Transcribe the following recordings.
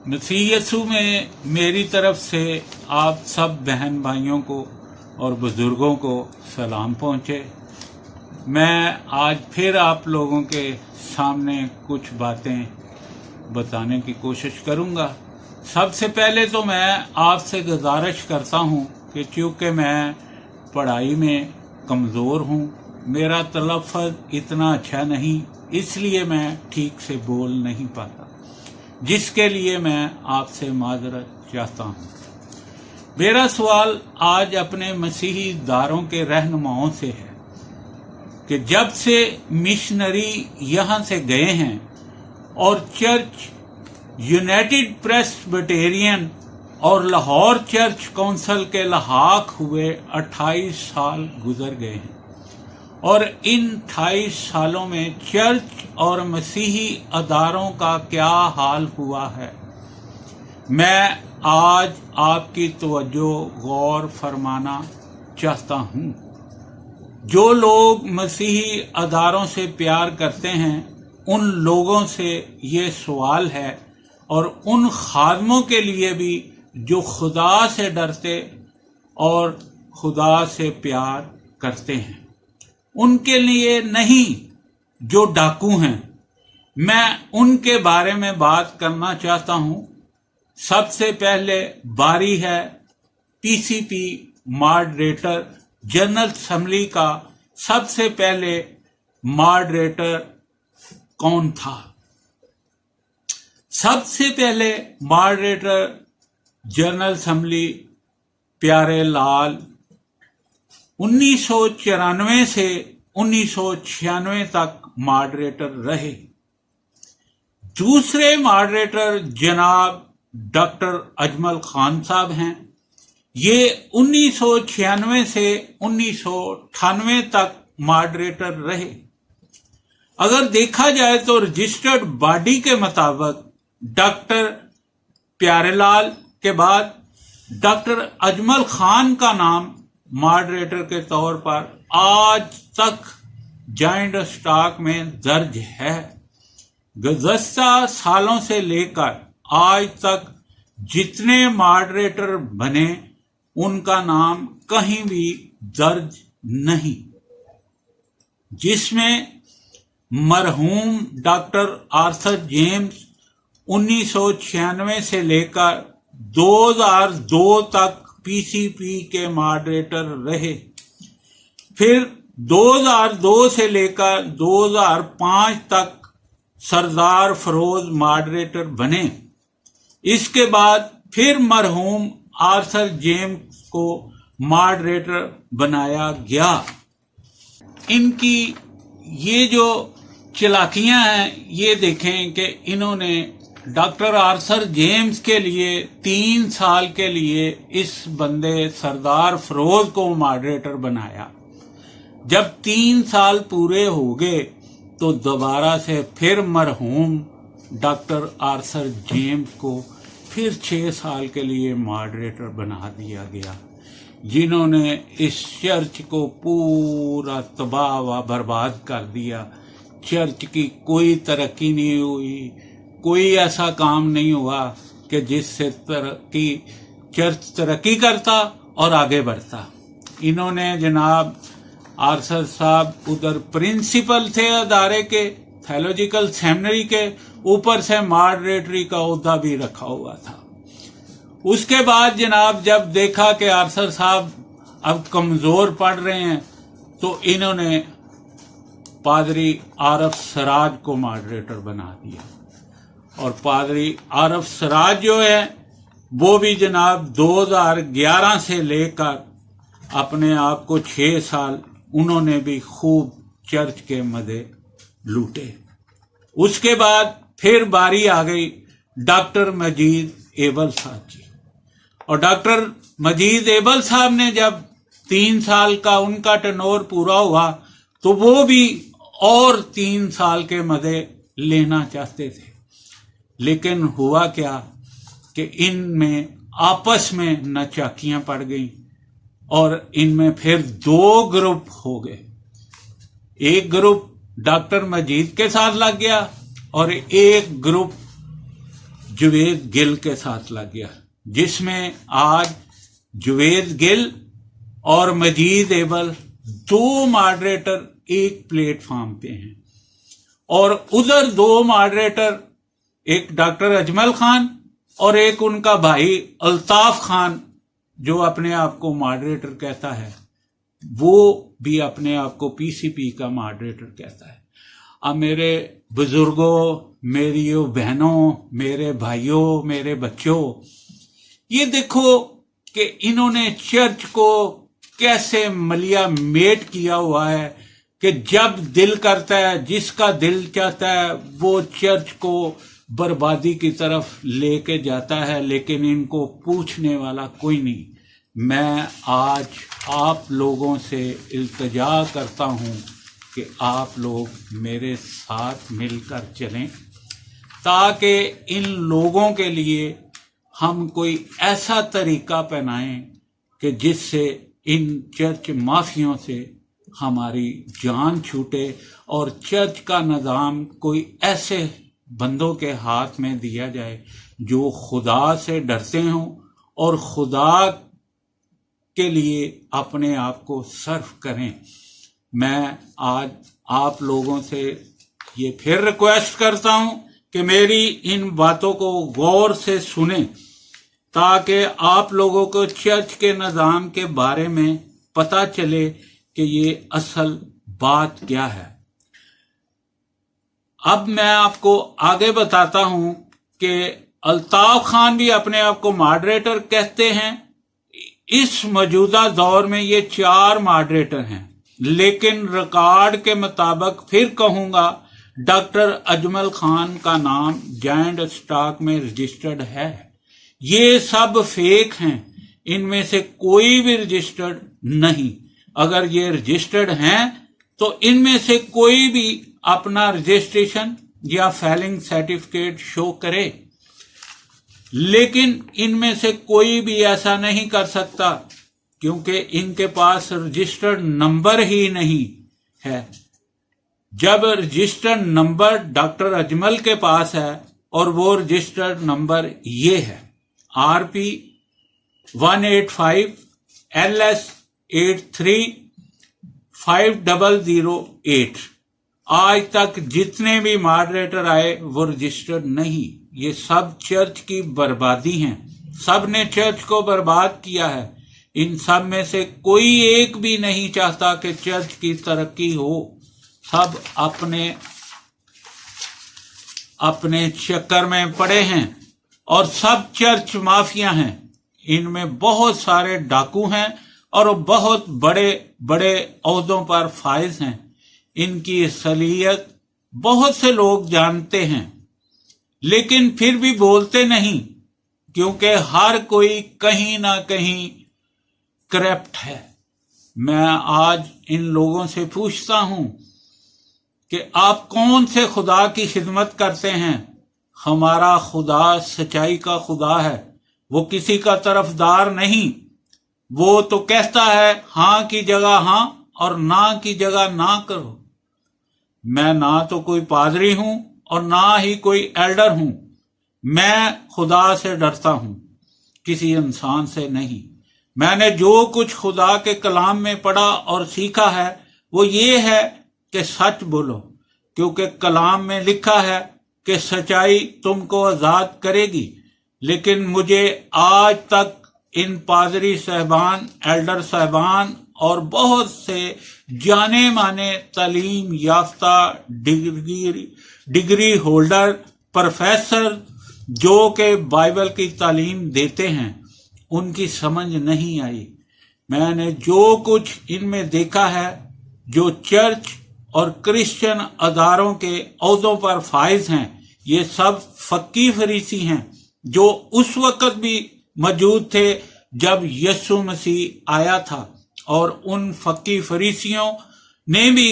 मसीह यसू में मेरी तरफ से आप सब बहन भाइयों को और बुजुर्गों को सलाम पहुँचे। मैं आज फिर आप लोगों के सामने कुछ बातें बताने की कोशिश करूँगा। सबसे पहले तो मैं आपसे गुजारिश करता हूँ कि चूँकि मैं पढ़ाई में कमज़ोर हूँ, मेरा तलफ़्फ़ुज़ इतना अच्छा नहीं, इसलिए मैं ठीक से बोल नहीं पाता, जिसके लिए मैं आपसे माजरत चाहता हूँ। मेरा सवाल आज अपने मसीही दारों के रहनुमाओं से है कि जब से मिशनरी यहाँ से गए हैं और चर्च यूनाइटेड प्रेस्बिटेरियन और लाहौर चर्च काउंसिल के लहाक हुए 28 साल गुजर गए हैं, और इन 28 सालों में चर्च और मसीही अदारों का क्या हाल हुआ है, मैं आज आपकी तवज्जो गौर फरमाना चाहता हूँ। जो लोग मसीही अदारों से प्यार करते हैं, उन लोगों से ये सवाल है, और उन खादमों के लिए भी जो खुदा से डरते और खुदा से प्यार करते हैं, उनके लिए नहीं जो डाकू हैं। मैं उनके बारे में बात करना चाहता हूँ। सबसे पहले बारी है पीसीपी मॉडरेटर जनरल असेंबली का। सबसे पहले मॉडरेटर कौन था? सबसे पहले मॉडरेटर जनरल असेंबली प्यारे लाल 1994 से 1996 तक मॉडरेटर रहे। दूसरे मॉडरेटर जनाब डॉक्टर अजमल खान साहब हैं। ये 1996 से 1998 तक मॉडरेटर रहे। अगर देखा जाए तो रजिस्टर्ड बॉडी के मुताबिक डॉक्टर प्यारेलाल के बाद डॉक्टर अजमल खान का नाम मॉडरेटर के तौर पर आज तक जॉइंट स्टॉक में दर्ज है। गुज़श्ता सालों से लेकर आज तक जितने मॉडरेटर बने, उनका नाम कहीं भी दर्ज नहीं, जिसमें मरहूम डॉक्टर आर्थर जेम्स 1996 से लेकर 2002 तक पीसीपी के मॉडरेटर रहे। फिर 2002 से लेकर 2005 तक सरदार फरोज मॉडरेटर बने। इसके बाद फिर मरहूम आर्थर जेम्स को मॉडरेटर बनाया गया। इनकी ये जो चालाकियां हैं, ये देखें कि इन्होंने डॉक्टर आर्थर जेम्स के लिए 3 साल के लिए इस बंदे सरदार फरोज को मॉडरेटर बनाया। जब 3 साल पूरे हो गए तो दोबारा से फिर मरहूम डॉक्टर आर्थर जेम्स को फिर 6 साल के लिए मॉडरेटर बना दिया गया, जिन्होंने इस चर्च को पूरा तबाह व बर्बाद कर दिया। चर्च की कोई तरक्की नहीं हुई, कोई ऐसा काम नहीं हुआ कि जिससे चर्च तरक्की करता और आगे बढ़ता। इन्होंने जनाब आर्थर साहब उधर प्रिंसिपल थे अदारे के, थियोलॉजिकल सेमिनरी के, ऊपर से मॉडरेटरी का ओहदा भी रखा हुआ था। उसके बाद जनाब जब देखा कि आर्थर साहब अब कमजोर पड़ रहे हैं, तो इन्होंने पादरी आरफ सराज को मॉडरेटर बना दिया। और पादरी आरफ सराज जो है, वो भी जनाब 2011 से लेकर अपने आप को 6 साल उन्होंने भी खूब चर्च के मजे लूटे। उसके बाद फिर बारी आ गई डॉक्टर मजीद एबल साहब की। और डॉक्टर मजीद एबल साहब ने जब 3 साल का उनका टर्नओवर पूरा हुआ, तो वो भी और 3 साल के मजे लेना चाहते थे। लेकिन हुआ क्या कि इनमें आपस में नचाकियां पड़ गईं और इनमें फिर 2 ग्रुप हो गए। एक ग्रुप डॉक्टर मजीद के साथ लग गया और एक ग्रुप جوید گل کے ساتھ لگ گیا، جس میں آج جوید گل اور مجید ایبل دو ماڈریٹر ایک پلیٹ فارم پہ ہیں، اور ادھر دو ماڈریٹر، ایک ڈاکٹر اجمل خان اور ایک ان کا بھائی الطاف خان جو اپنے آپ کو ماڈریٹر کہتا ہے، وہ بھی اپنے آپ کو پی سی پی کا ماڈریٹر کہتا ہے۔ اب میرے بزرگوں، میری بہنوں، میرے بھائیوں، میرے بچوں، یہ دیکھو کہ انہوں نے چرچ کو کیسے ملیا میٹ کیا ہوا ہے کہ جب دل کرتا ہے، جس کا دل چاہتا ہے وہ چرچ کو بربادی کی طرف لے کے جاتا ہے، لیکن ان کو پوچھنے والا کوئی نہیں۔ میں آج آپ لوگوں سے التجا کرتا ہوں کہ آپ لوگ میرے ساتھ مل کر چلیں، تاکہ ان لوگوں کے لیے ہم کوئی ایسا طریقہ اپنائیں کہ جس سے ان چرچ مافیوں سے ہماری جان چھوٹے اور چرچ کا نظام کوئی ایسے بندوں کے ہاتھ میں دیا جائے جو خدا سے ڈرتے ہوں اور خدا کے لیے اپنے آپ کو صرف کریں۔ میں آج آپ لوگوں سے یہ پھر ریکویسٹ کرتا ہوں کہ میری ان باتوں کو غور سے سنیں، تاکہ آپ لوگوں کو چرچ کے نظام کے بارے میں پتہ چلے کہ یہ اصل بات کیا ہے۔ اب میں آپ کو آگے بتاتا ہوں کہ الطاف خان بھی اپنے آپ کو ماڈریٹر کہتے ہیں۔ اس موجودہ دور میں یہ 4 ماڈریٹر ہیں، لیکن ریکارڈ کے مطابق پھر کہوں گا ڈاکٹر اجمل خان کا نام جائنٹ اسٹاک میں رجسٹرڈ ہے۔ یہ سب فیک ہیں، ان میں سے کوئی بھی رجسٹرڈ نہیں۔ اگر یہ رجسٹرڈ ہیں تو ان میں سے کوئی بھی اپنا رجسٹریشن یا فائلنگ سرٹیفکیٹ شو کرے، لیکن ان میں سے کوئی بھی ایسا نہیں کر سکتا کیونکہ ان کے پاس رجسٹرڈ نمبر ہی نہیں ہے۔ جب رجسٹرڈ نمبر ڈاکٹر اجمل کے پاس ہے اور وہ رجسٹرڈ نمبر یہ ہے RP 185 LS 83 5008۔ آج تک جتنے بھی ماڈریٹر آئے وہ رجسٹرڈ نہیں۔ یہ سب چرچ کی بربادی ہیں، سب نے چرچ کو برباد کیا ہے۔ ان سب میں سے کوئی ایک بھی نہیں چاہتا کہ چرچ کی ترقی ہو۔ سب اپنے چکر میں پڑے ہیں اور سب چرچ مافیا ہیں۔ ان میں بہت سارے ڈاکو ہیں اور بہت بڑے بڑے عہدوں پر فائز ہیں۔ ان کی اصلیت بہت سے لوگ جانتے ہیں، لیکن پھر بھی بولتے نہیں، کیونکہ ہر کوئی کہیں نہ کہیں کرپٹ ہے۔ میں آج ان لوگوں سے پوچھتا ہوں کہ آپ کون سے خدا کی خدمت کرتے ہیں؟ ہمارا خدا سچائی کا خدا ہے، وہ کسی کا طرفدار نہیں۔ وہ تو کہتا ہے ہاں کی جگہ ہاں اور نہ کی جگہ نہ کرو۔ میں نہ تو کوئی پادری ہوں اور نہ ہی کوئی ایلڈر ہوں۔ میں خدا سے ڈرتا ہوں، کسی انسان سے نہیں۔ میں نے جو کچھ خدا کے کلام میں پڑھا اور سیکھا ہے وہ یہ ہے کہ سچ بولو، کیونکہ کلام میں لکھا ہے کہ سچائی تم کو آزاد کرے گی۔ لیکن مجھے آج تک ان پادری صاحبان، ایلڈر صاحبان اور بہت سے جانے مانے تعلیم یافتہ ڈگری ہولڈر پروفیسر جو کہ بائبل کی تعلیم دیتے ہیں، ان کی سمجھ نہیں آئی۔ میں نے جو کچھ ان میں دیکھا ہے، جو چرچ اور کرسچن اداروں کے عہدوں پر فائز ہیں، یہ سب فقی فریسی ہیں جو اس وقت بھی موجود تھے جب یسوع مسیح آیا تھا، اور ان فقی فریسیوں نے بھی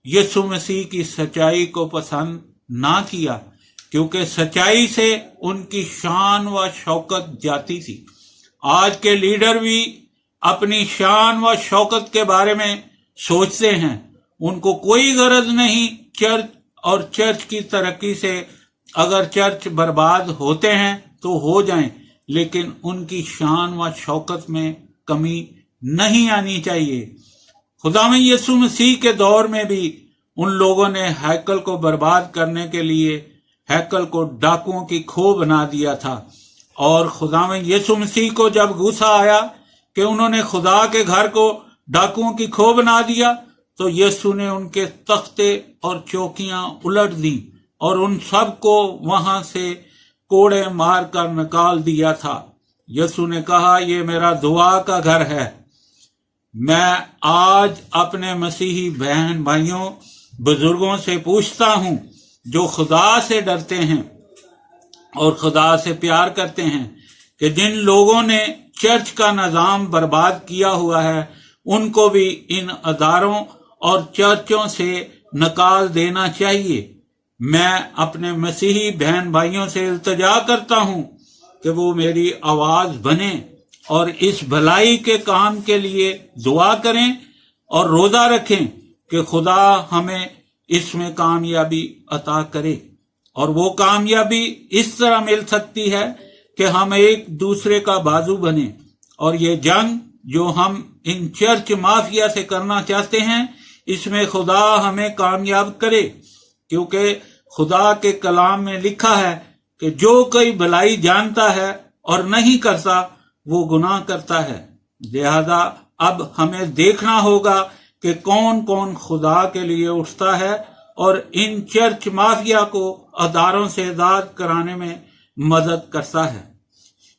یسوع مسیح کی سچائی کو پسند نہ کیا، کیونکہ سچائی سے ان کی شان و شوکت جاتی تھی۔ آج کے لیڈر بھی اپنی شان و شوکت کے بارے میں سوچتے ہیں، ان کو کوئی غرض نہیں چرچ اور چرچ کی ترقی سے अगर चर्च बर्बाद होते हैं तो हो जाएं, लेकिन उनकी शान व शौकत में कमी नहीं आनी चाहिए। खुदावंद यीशु मसीह के दौर में भी उन लोगों ने हैकल को बर्बाद करने के लिए हैकल को डाकुओं की खो बना दिया था, और खुदावंद यीशु मसीह को जब गुस्सा आया कि उन्होंने खुदा के घर को डाकुओं की खो बना दिया, तो यीशु ने उनके तख्ते और चौकियां उलट दी और उन सब को वहां से कोड़े मार कर निकाल दिया था। यीशु ने कहा, ये मेरा दुआ का घर है। मैं आज अपने मसीही बहन भाइयों बुजुर्गों से पूछता हूं जो खुदा से डरते हैं और खुदा से प्यार करते हैं, कि जिन लोगों ने चर्च का निजाम बर्बाद किया हुआ है उनको भी इन अदारों और चर्चों से निकाल देना चाहिए। मैं अपने मसीही बहन भाइयों से इल्तिजा करता हूं कि वो मेरी आवाज बने और इस भलाई के काम के लिए दुआ करें और रोजा रखें कि खुदा हमें इसमें कामयाबी अता करे। और वो कामयाबी इस तरह मिल सकती है कि हम एक दूसरे का बाजू बने, और ये जंग जो हम इन चर्च माफिया से करना चाहते हैं, इसमें खुदा हमें कामयाब करे, क्योंकि खुदा के कलाम में लिखा है कि जो कोई भलाई जानता है और नहीं करता वो गुनाह करता है। लिहाजा अब हमें देखना होगा कि कौन कौन खुदा के लिए उठता है और इन चर्च माफिया को अदारों से आजाद कराने में मदद करता है।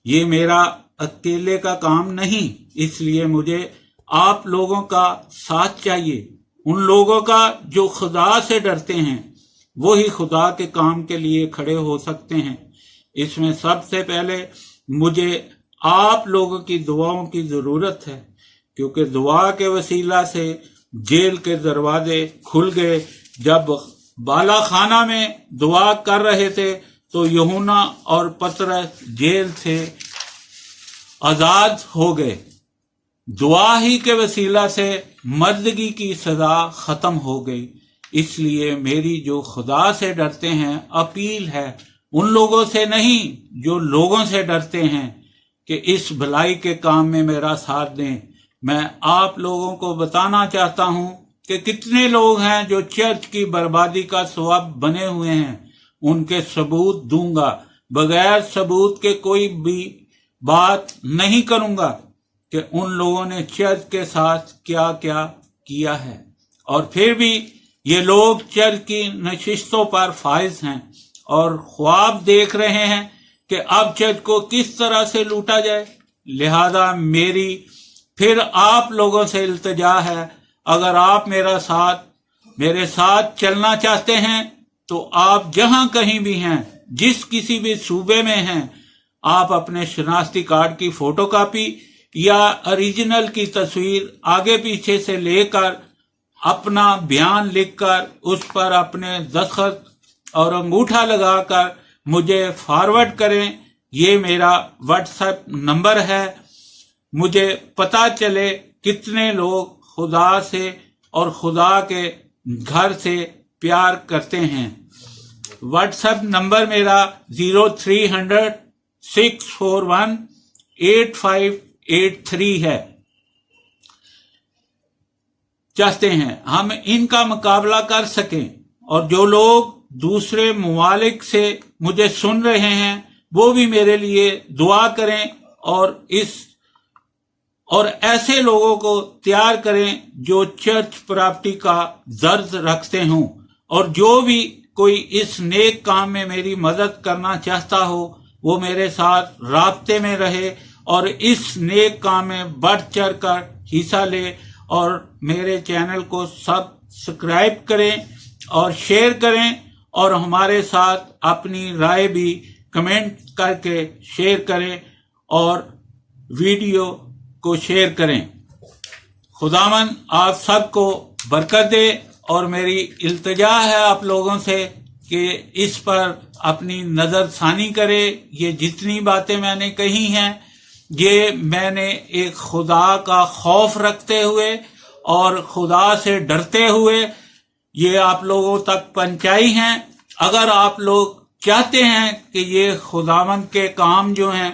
ये मेरा अकेले का काम नहीं, इसलिए मुझे आप लोगों का साथ चाहिए, उन लोगों का जो खुदा से डरते हैं, वो ही खुदा के काम के लिए खड़े हो सकते हैं। इसमें सबसे पहले मुझे आप लोगों की दुआओं की जरूरत है, क्योंकि दुआ के वसीला से जेल के दरवाजे खुल गए। जब बाला खाना में दुआ कर रहे थे तो यूहन्ना और पतरस जेल से आजाद हो गए। दुआ ही के वसीला से मर्दगी की सजा खत्म हो गई। इसलिए मेरी जो खुदा से डरते हैं अपील है उन लोगों से नहीं जो लोगों से डरते हैं कि इस भलाई के काम में मेरा साथ दें। मैं आप लोगों को बताना चाहता हूं कि कितने लोग हैं जो चर्च की बर्बादी का सबब बने हुए हैं। उनके सबूत दूंगा, बगैर सबूत के कोई भी बात नहीं करूंगा कि उन लोगों ने चर्च के साथ क्या क्या किया है। और फिर भी ये लोग चर्च की नशिस्तों पर फाइज हैं और ख्वाब देख रहे हैं कि अब चर्च को किस तरह से लूटा जाए। लिहाजा मेरी फिर आप लोगों से इल्तिजा है, अगर आप मेरे साथ चलना चाहते हैं तो आप जहां कहीं भी हैं, जिस किसी भी सूबे में हैं, आप अपने शनाख्ती कार्ड की फोटोकॉपी या ओरिजिनल की तस्वीर आगे पीछे से लेकर अपना बयान लिखकर उस पर अपने दस्तखत और अंगूठा लगाकर मुझे फॉरवर्ड करें। ये मेरा व्हाट्सएप नंबर है। मुझे पता चले कितने लोग खुदा से और खुदा के घर से प्यार करते हैं। व्हाट्सएप नंबर मेरा 0300 641 8583 है। चाहते हैं हम इनका मुकाबला कर सकें, और जो लोग दूसरे ममालिक से मुझे सुन रहे हैं वो भी मेरे लिए दुआ करें और ऐसे लोगों को तैयार करें जो चर्च प्रॉपर्टी का दर्द रखते हों, और जो भी कोई इस नेक काम में मेरी मदद करना चाहता हो वो मेरे साथ राब्ते में रहे और इस नेक काम में बढ़ चढ़ कर हिस्सा ले, और मेरे चैनल को सब्सक्राइब करें और शेयर करें, और हमारे साथ अपनी राय भी कमेंट करके शेयर करें और वीडियो को शेयर करें। खुदावन आप सबको बरकत दे, और मेरी इल्तिजा है आप लोगों से कि इस पर अपनी नजर सानी करे। ये जितनी बातें मैंने कही हैं ये मैंने एक खुदा का खौफ रखते हुए और खुदा से डरते हुए ये आप लोगों तक पहुंचाई हैं। अगर आप लोग چاہتے ہیں کہ یہ خداوند کے کام جو ہیں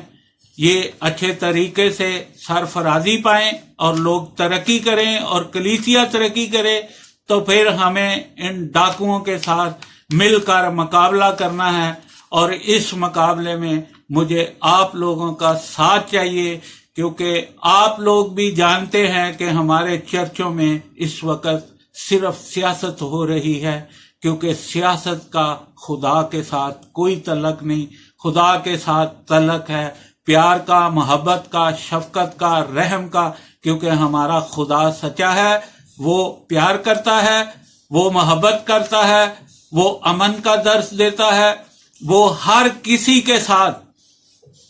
یہ اچھے طریقے سے سرفرازی پائیں اور لوگ ترقی کریں اور کلیسیا ترقی کرے، تو پھر ہمیں ان ڈاکوؤں کے ساتھ مل کر مقابلہ کرنا ہے، اور اس مقابلے میں مجھے آپ لوگوں کا ساتھ چاہیے، کیونکہ آپ لوگ بھی جانتے ہیں کہ ہمارے چرچوں میں اس وقت صرف سیاست ہو رہی ہے، کیونکہ سیاست کا خدا کے ساتھ کوئی تعلق نہیں، خدا کے ساتھ تعلق ہے پیار کا، محبت کا، شفقت کا، رحم کا، کیونکہ ہمارا خدا سچا ہے، وہ پیار کرتا ہے، وہ محبت کرتا ہے، وہ امن کا درس دیتا ہے، وہ ہر کسی کے ساتھ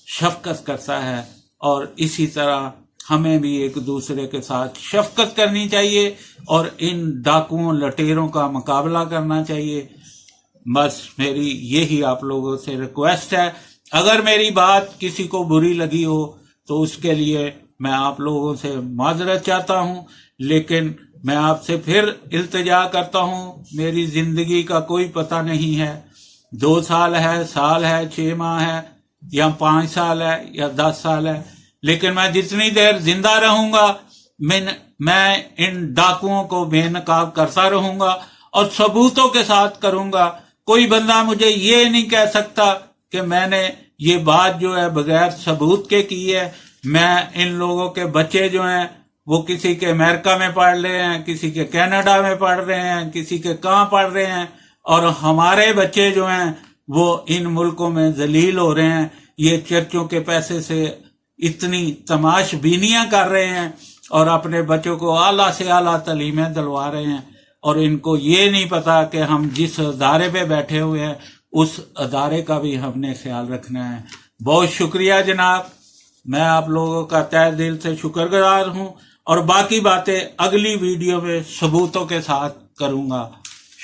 شفقت کرتا ہے، اور اسی طرح ہمیں بھی ایک دوسرے کے ساتھ شفقت کرنی چاہیے اور ان ڈاکوؤں لٹیروں کا مقابلہ کرنا چاہیے۔ بس میری یہی آپ لوگوں سے ریکویسٹ ہے، اگر میری بات کسی کو بری لگی ہو تو اس کے لیے میں آپ لوگوں سے معذرت چاہتا ہوں، لیکن میں آپ سے پھر التجا کرتا ہوں، میری زندگی کا کوئی پتہ نہیں ہے، 2 سال ہے، سال ہے، 6 ماہ ہے، یا 5 سال ہے، یا 10 سال ہے، لیکن میں جتنی دیر زندہ رہوں گا میں ان ڈاکوؤں کو بے نقاب کرتا رہوں گا، اور ثبوتوں کے ساتھ کروں گا۔ کوئی بندہ مجھے یہ نہیں کہہ سکتا کہ میں نے یہ بات جو ہے بغیر ثبوت کے کی ہے۔ میں ان لوگوں کے بچے جو ہیں وہ کسی کے امریکہ میں پڑھ رہے ہیں، کسی کے کینیڈا میں پڑھ رہے ہیں، کسی کے کہاں پڑھ رہے ہیں، اور ہمارے بچے جو ہیں وہ ان ملکوں میں ذلیل ہو رہے ہیں، یہ چرچوں کے پیسے سے اتنی تماش بینیاں کر رہے ہیں اور اپنے بچوں کو اعلیٰ سے اعلیٰ تعلیمیں دلوا رہے ہیں، اور ان کو یہ نہیں پتا کہ ہم جس ادارے پہ بیٹھے ہوئے ہیں اس ادارے کا بھی ہم نے خیال رکھنا ہے۔ بہت شکریہ جناب، میں آپ لوگوں کا تہ دل سے شکر گزار ہوں، اور باقی باتیں اگلی ویڈیو میں ثبوتوں کے ساتھ کروں گا۔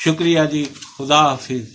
شکریہ جی، خدا حافظ۔